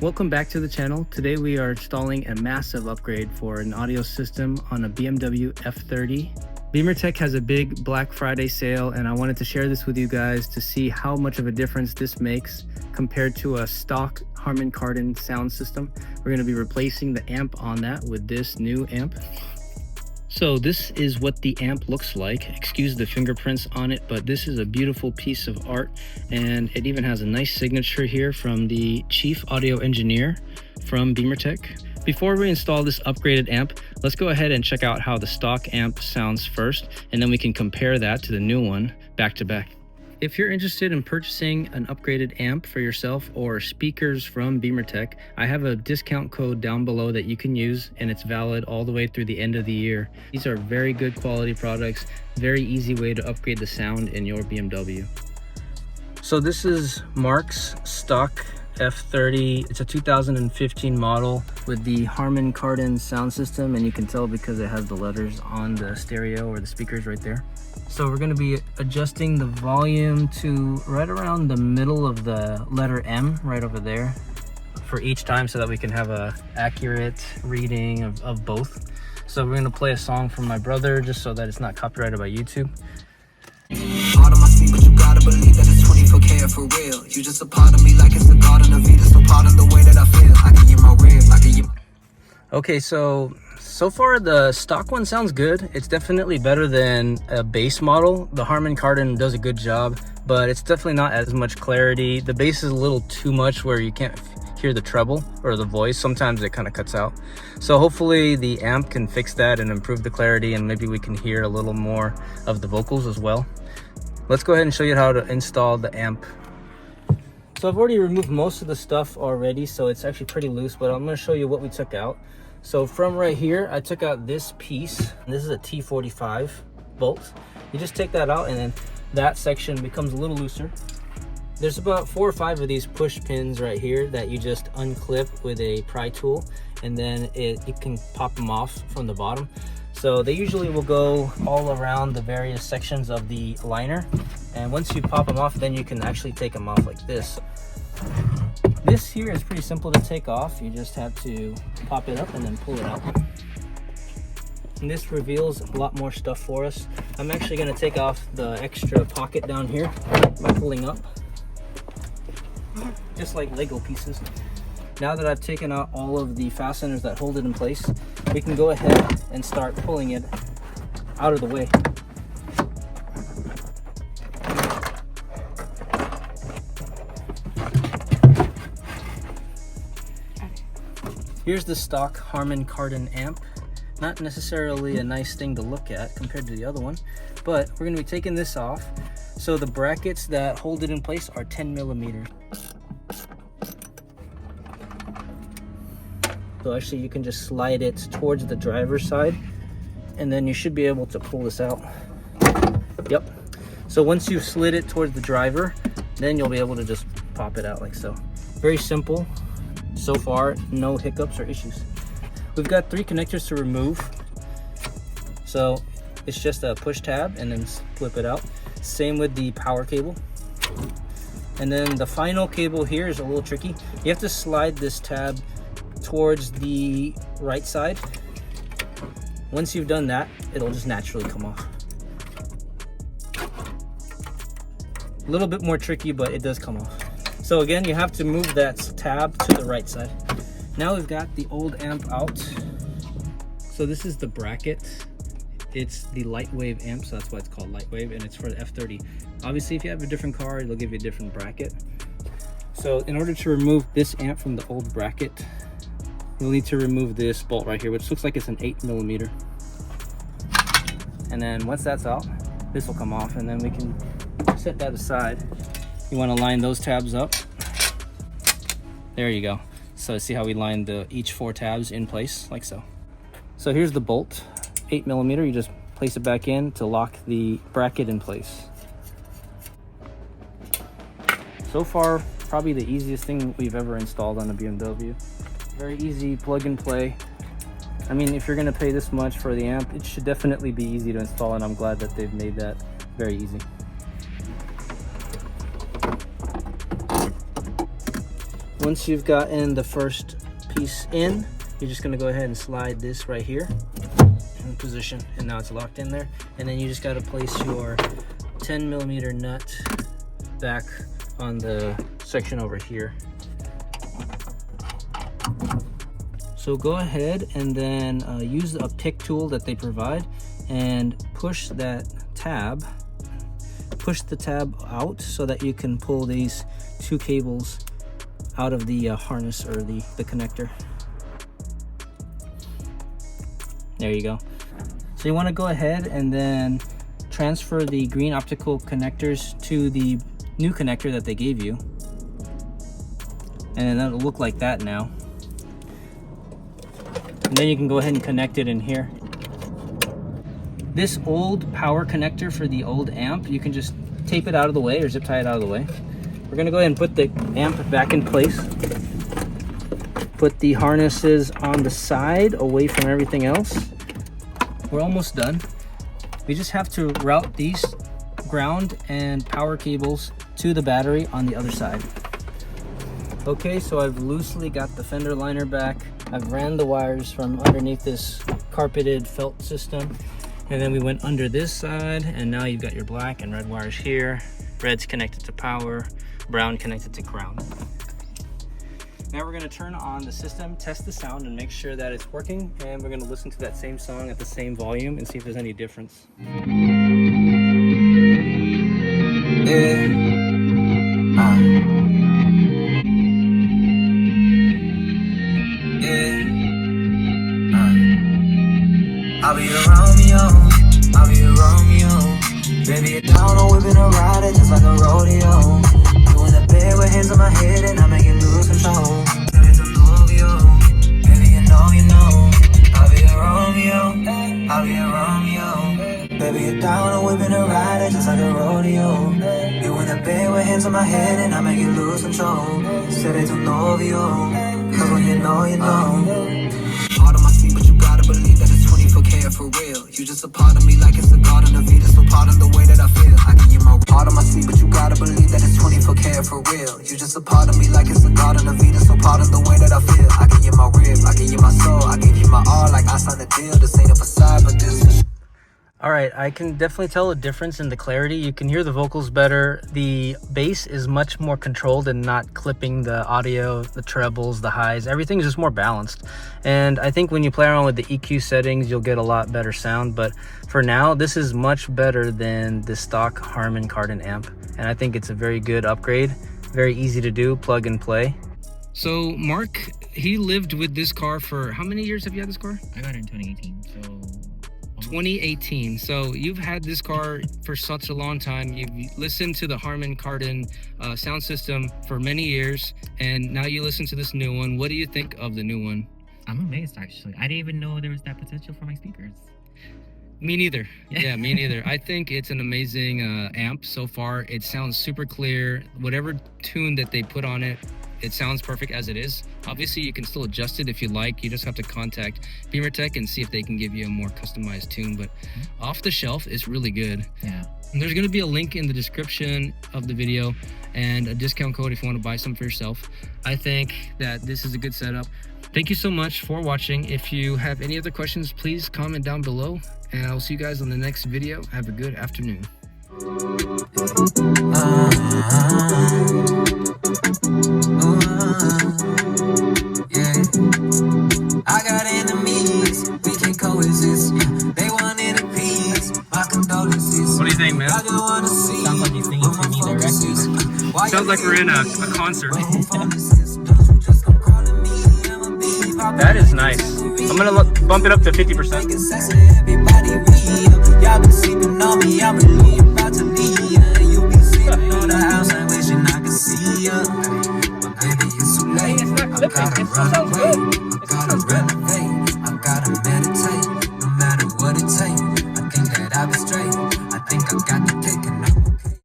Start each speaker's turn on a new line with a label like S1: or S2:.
S1: Welcome back to the channel. Today we are installing a massive upgrade for an audio system on a BMW F30. BimmerTech has a big Black Friday sale, and I wanted to share this with you guys to see how much of a difference this makes compared to a stock Harman Kardon sound system. We're going to be replacing the amp on that with this new amp. So this is what the amp looks like. Excuse the fingerprints on it, but this is a beautiful piece of art, and it even has a nice signature here from the chief audio engineer from BimmerTech. Before we install this upgraded amp, let's go ahead and check out how the stock amp sounds first, and then we can compare that to the new one back to back. If you're interested in purchasing an upgraded amp for yourself or speakers from BimmerTech, I have a discount code down below that you can use, and it's valid all the way through the end of the year. These are very good quality products, very easy way to upgrade the sound in your BMW. So this is Mark's stock F30. It's a 2015 model with the Harman Kardon sound system, and you can tell because it has the letters on the stereo or the speakers right there. So we're going to be adjusting the volume to right around the middle of the letter M right over there for each time, so that we can have a accurate reading of both. So we're going to play a song from my brother just so that it's not copyrighted by YouTube.
S2: Hard on my sleep, but you gotta believe that it's 24K for real. You just a part of me like it's the garden of Eden, so part of the way that I feel. I can hear my ribs, I can hear my...
S1: Okay, so far the stock one sounds good. It's definitely better than a bass model. The Harman Kardon does a good job, but it's definitely not as much clarity. The bass is a little too much where you can't hear the treble or the voice. Sometimes it kind of cuts out. So hopefully the amp can fix that and improve the clarity, and maybe we can hear a little more of the vocals as well. Let's go ahead and show you how to install the amp. So I've already removed most of the stuff already, so it's actually pretty loose, but I'm going to show you what we took out. So from right here, I took out this piece. This is a T45 bolt. You just take that out, and then that section becomes a little looser. There's about 4 or 5 of these push pins right here that you just unclip with a pry tool, and then you can pop them off from the bottom. So they usually will go all around the various sections of the liner, and once you pop them off, then you can actually take them off like this. This here is pretty simple to take off. You just have to pop it up and then pull it out. And this reveals a lot more stuff for us. I'm actually going to take off the extra pocket down here by pulling up, just like Lego pieces. Now that I've taken out all of the fasteners that hold it in place, we can go ahead and start pulling it out of the way. Here's the stock Harman Kardon amp. Not necessarily a nice thing to look at compared to the other one, but we're going to be taking this off. So the brackets that hold it in place are 10 millimeters. So actually you can just slide it towards the driver's side, and then you should be able to pull this out. Yep. So once you've slid it towards the driver, then you'll be able to just pop it out like so. Very simple. So far, no hiccups or issues. We've got 3 connectors to remove. So it's just a push tab and then flip it out. Same with the power cable. And then the final cable here is a little tricky. You have to slide this tab towards the right side. Once you've done that, it'll just naturally come off. A little bit more tricky, but it does come off. So again, you have to move that tab to the right side. Now we've got the old amp out. So this is the bracket. It's the Lightwave amp, so that's why it's called Lightwave, and it's for the F30. Obviously, if you have a different car, they'll give you a different bracket. So in order to remove this amp from the old bracket, you'll need to remove this bolt right here, which looks like it's an 8 millimeter. And then once that's out, this will come off, and then we can set that aside. You want to line those tabs up. There you go. So see how we lined each 4 tabs in place, like so. So here's the bolt, 8 millimeter. You just place it back in to lock the bracket in place. So far, probably the easiest thing we've ever installed on a BMW. Very easy plug and play. I mean, if you're gonna pay this much for the amp, it should definitely be easy to install, and I'm glad that they've made that very easy. Once you've gotten the first piece in, you're just gonna go ahead and slide this right here in position, and now it's locked in there. And then you just gotta place your 10mm nut back on the section over here. So go ahead and then use a pick tool that they provide and push that tab. Push the tab out so that you can pull these two cables out of the harness or the connector. There you go. So you want to go ahead and then transfer the green optical connectors to the new connector that they gave you. And then that'll look like that now. And then you can go ahead and connect it in here. This old power connector for the old amp, you can just tape it out of the way or zip tie it out of the way. We're gonna go ahead and put the amp back in place. Put the harnesses on the side away from everything else. We're almost done. We just have to route these ground and power cables to the battery on the other side. Okay, so I've loosely got the fender liner back. I've ran the wires from underneath this carpeted felt system. And then we went under this side, and now you've got your black and red wires here. Red's connected to power, brown connected to ground. Now we're gonna turn on the system, test the sound, and make sure that it's working. And we're gonna listen to that same song at the same volume and see if there's any difference.
S2: I'll be a Romeo, I'll be a Romeo. Baby, you're down on whipping a rider just like a rodeo. You in the bed with hands on my head and I make you lose control. It's a Novio, baby, you know. I'll be a Romeo, I'll be a Romeo. Baby, you're down on whipping a rider just like a rodeo. You in the bed with hands on my head and I make you lose control. Said it's a Novio, cause when you know. Hard on my seat, but you gotta believe that it's 24K for real. You just a part of me like it's a garden of Vita, so pardon the way that I feel. I give you my heart on my seat, but you gotta believe that it's 24K for real. You just a part of me like it's a garden of Vita, so pardon the way that I feel. I give you my rib, I give you my soul, I give you my all, like I signed the deal. This ain't a facade, but this is.
S1: All right, I can definitely tell a difference in the clarity. You can hear the vocals better. The bass is much more controlled and not clipping the audio, the trebles, the highs. Everything's just more balanced. And I think when you play around with the EQ settings, you'll get a lot better sound. But for now, this is much better than the stock Harman Kardon amp. And I think it's a very good upgrade. Very easy to do, plug and play. So Mark, he lived with this car for how many years have you had this car?
S3: I got it in 2018, so
S1: 2018. So you've had this car for such a long time. You've listened to the Harman Kardon sound system for many years, and now you listen to this new one. What do you think of the new one?
S3: I'm amazed, actually. I didn't even know there was that potential for my speakers.
S1: Me neither. Yeah, me neither. I think it's an amazing amp so far. It sounds super clear. Whatever tune that they put on it, it sounds perfect as it is. Obviously, you can still adjust it if you like. You just have to contact BimmerTech and see if they can give you a more customized tune. But off the shelf, it's really good.
S3: Yeah.
S1: And there's going to be a link in the description of the video and a discount code if you want to buy some for yourself. I think that this is a good setup. Thank you so much for watching. If you have any other questions, please comment down below. And I'll see you guys on the next video. Have a good afternoon.
S2: I got enemies, we can coexist. They want it a piece, my condolences.
S1: What do you think, man?
S3: Sounds like he's singing to me directly.
S1: Sounds like we're in a concert. That is nice. I'm gonna bump it up to 50%.
S2: Y'all been sleeping on me, I'm really about to leave. You be sitting on the house and wishing I could see ya. But baby, it's too late.
S1: It's not clipping. It still sounds good. It still sounds good.